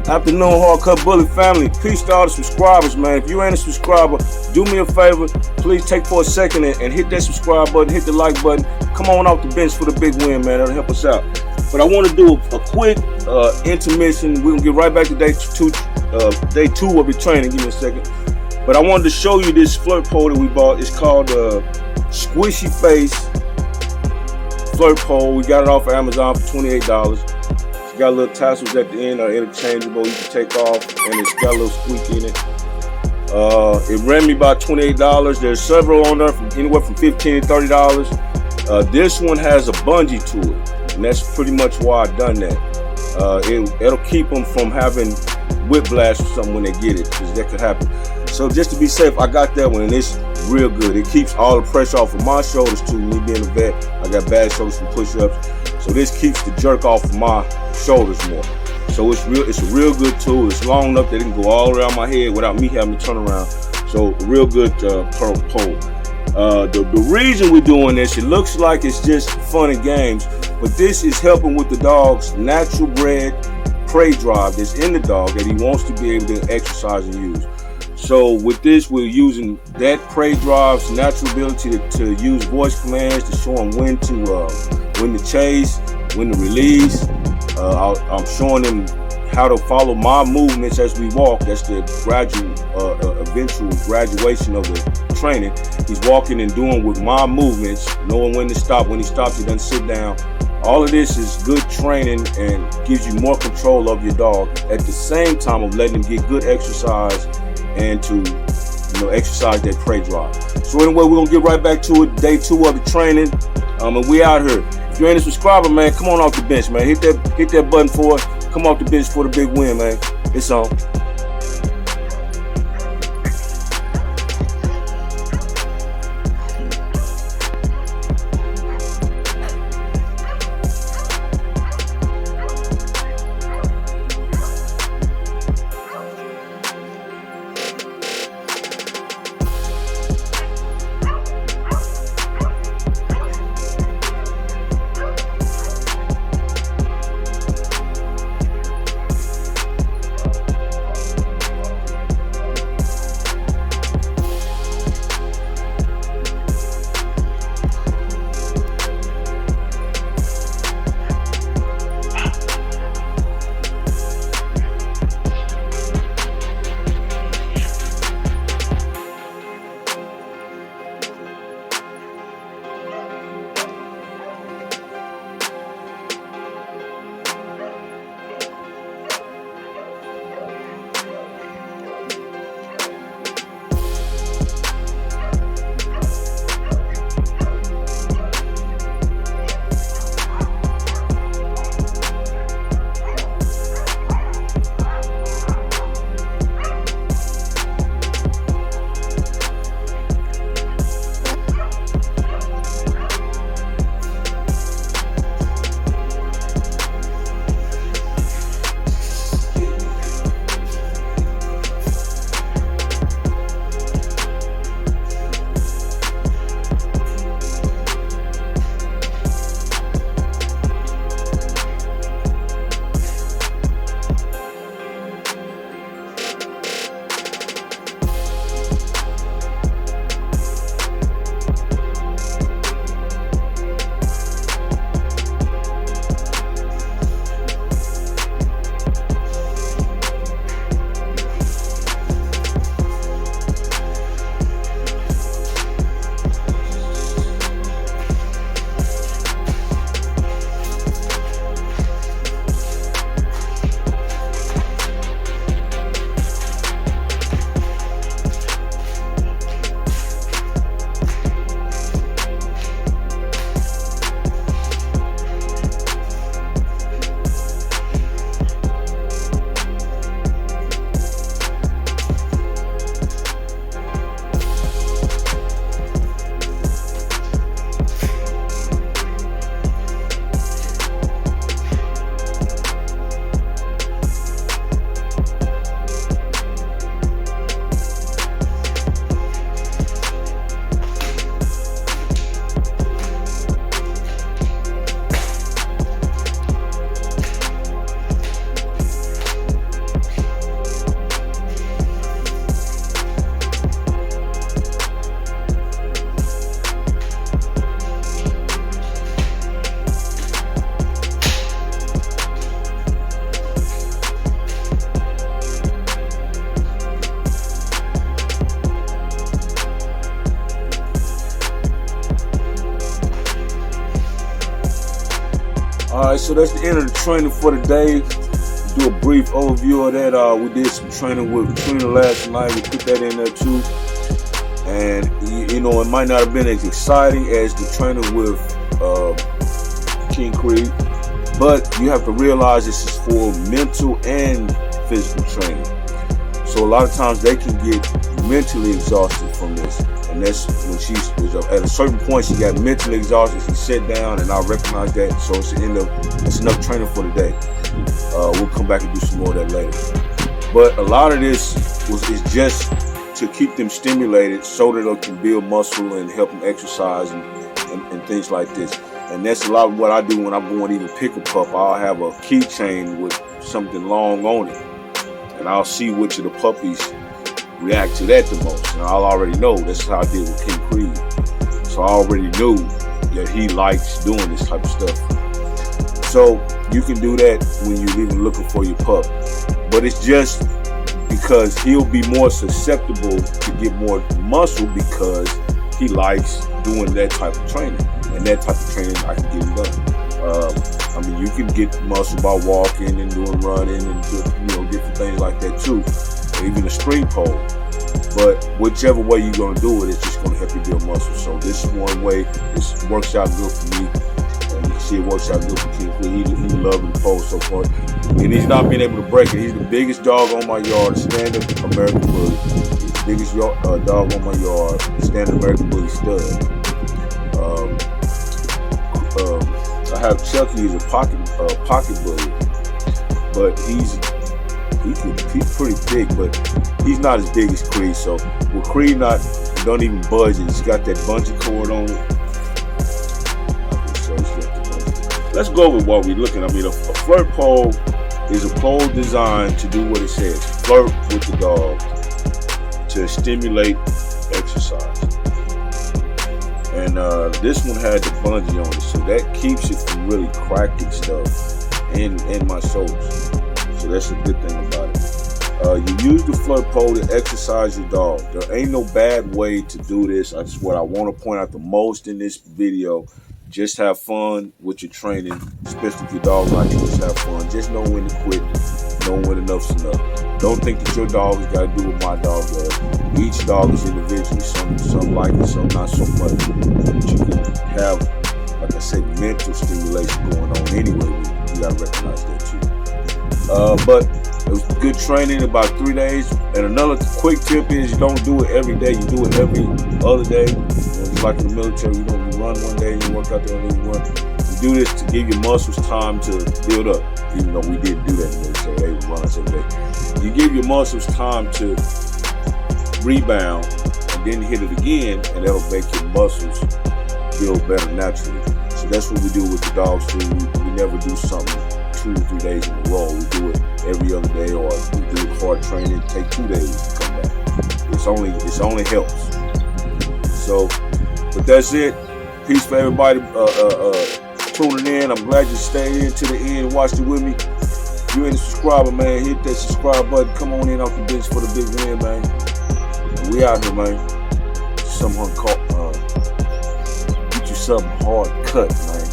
Afternoon, Hard Cut Bully family. Peace to all the subscribers, man. If you ain't a subscriber, do me a favor. Please take for a second and hit that subscribe button, hit the like button. Come on off the bench for the big win, man. That'll help us out. But I want to do a quick intermission. We're going to get right back to day two of the training. Give me a second. But I wanted to show you this flirt pole that we bought. It's called Squishy Face Flirt Pole. We got it off of Amazon for $28. Got little tassels at the end, are interchangeable. You can take off, and it's got a little squeak in it. It ran me about $28. There's several on there, from anywhere from $15 to $30. This one has a bungee to it, and that's pretty much why I've done that. It'll keep them from having whiplash or something when they get it, because that could happen. So just to be safe, I got that one, and it's real good. It keeps all the pressure off of my shoulders too. Me being a vet, I got bad shoulders from push-ups. So this keeps the jerk off of my shoulders more. So it's a real good tool. It's long enough that it can go all around my head without me having to turn around. So real good pole. The reason we're doing this, it looks like it's just fun and games, but this is helping with the dog's natural bred prey drive that's in the dog that he wants to be able to exercise and use. So with this, we're using that prey drive's natural ability to use voice commands to show him when to chase, when to release. I'm showing him how to follow my movements as we walk. That's the eventual graduation of the training. He's walking and doing with my movements, knowing when to stop. When he stops, he doesn't sit down. All of this is good training and gives you more control of your dog at the same time of letting him get good exercise and to exercise that prey drive. So anyway, we're gonna get right back to it. Day 2 of the training, and we out here. If you ain't a subscriber, man, come on off the bench, man. Hit that button for it. Come off the bench for the big win, man. It's on. Alright, so that's the end of the training for the day. Do a brief overview of that. We did some training with Trina last night. We put that in there too. And you know, it might not have been as exciting as the training with King Creed, but you have to realize this is for mental and physical training. So a lot of times they can get mentally exhausted from this, and that's when she was at a certain point. She got mentally exhausted. She sat down, and I recognize that. So it's the end of it's enough training for the day. We'll come back and do some more of that later. But a lot of this is just to keep them stimulated so that they can build muscle and help them exercise and things like this. And that's a lot of what I do when I'm going to even pick a pup. I'll have a keychain with something long on it, and I'll see which of the puppies react to that the most. And I'll already know. That's how I did with King Creed. So I already knew that he likes doing this type of stuff. So you can do that when you're even looking for your pup. But it's just because he'll be more susceptible to get more muscle because he likes doing that type of training. And that type of training I can get him done. I mean, you can get muscle by walking and doing running and different things like that too. Or even a string pole. But whichever way you're going to do it, it's just going to help you build muscle. So this is one way. This works out good for me. And you can see it works out good for King Creed. He's loving the pole so far. And he's not being able to break it. He's the biggest dog on my yard, standard American Bully. He's the biggest dog on my yard, standard American Bully stud. I have Chucky. He's a pocket bully, but he's pretty big, but he's not as big as Creed. So with Creed don't even budge. It's got that bungee cord on it. Let's go with what we're looking at. I mean, a flirt pole is a pole designed to do what it says: flirt with the dog, to stimulate exercise. And this one had the bungee on it, so that keeps it from really cracking stuff in my shoulders. So that's a good thing about it. You use the flirt pole to exercise your dog. There ain't no bad way to do this. That's what I want to point out the most in this video. Just have fun with your training, especially if your dog likes you. Just have fun. Just know when to quit. Know when enough's enough. Don't think that your dog has got to do what my dog does. Each dog is individual. Some like it, some not so much. But you can have, like I said, mental stimulation going on anyway. You got to recognize that too. But it was good training, about 3 days. And another quick tip is you don't do it every day. You do it every other day. It's like in the military, you run one day, you work out the other day, you run. You do this to give your muscles time to build up. Even though we didn't do that in the military, they would run us every day. You give your muscles time to rebound and then hit it again, and that'll make your muscles build better naturally. So that's what we do with the dogs too. We never do something 2 or 3 days in a row. We do it every other day, or we do hard training, take 2 days to come back. It's only helps. So, but that's it. Peace for everybody tuning in. I'm glad you stayed in to the end and watched it with me. If you ain't a subscriber, man, hit that subscribe button. Come on in off the bench for the big win, man. And we out here, man. Get you something hard cut, man.